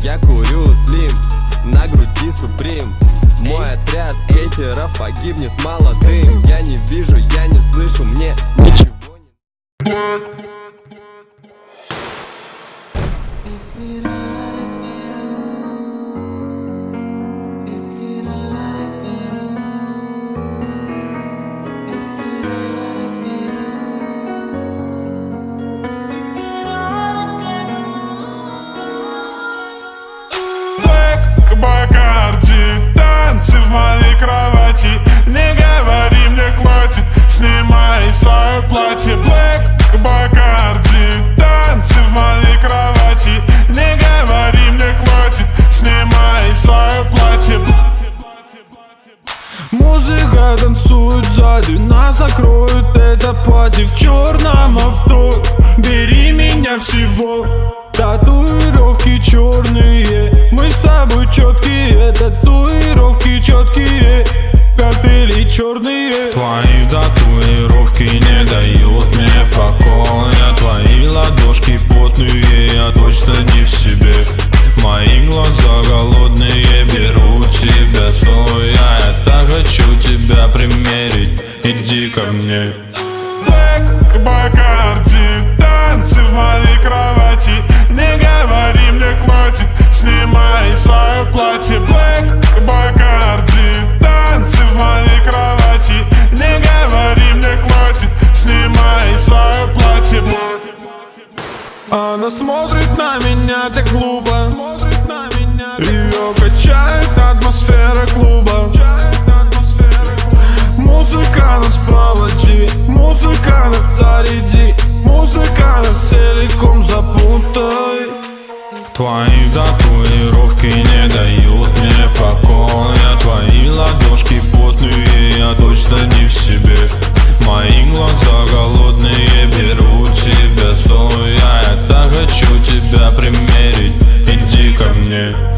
Я курю слим, на груди суприм. Мой отряд скейтеров погибнет молодым. Я не вижу, я не слышу, мне ничего не... Бакарди, танцы в моей кровати. Не говори, мне хватит, снимай свое платье. Блэк Бакарди, танцы в моей кровати. Не говори, мне хватит, снимай свое платье. Музыка танцует сзади, нас накроют это пати в черном авто. Бери меня всего, татуировки черные. Мы с тобой четкие, татуировки четкие, капели черные. Твои татуировки не дают мне покоя. Твои ладошки потные, я точно не в себе. Мои глаза голодные, берут тебя стоя. Я так хочу тебя примерить, иди ко мне. Блэк Бакарди, танцы в моей кровати. Не говори, мне хватит, снимай свое платье. Блэк Бакарди, танцы в моей кровати. Не говори, мне хватит, снимай свое платье. Она смотрит на меня так глупо, ее качает атмосфера клуба. Музыка нас проводи, музыка нас заряди, музыка нас целиком запутай. Твои татуировки не дают мне покоя. Твои ладошки потные, я точно не в себе. Мои глаза голодные, берут тебя стоя. Я так хочу тебя примерить, иди ко мне.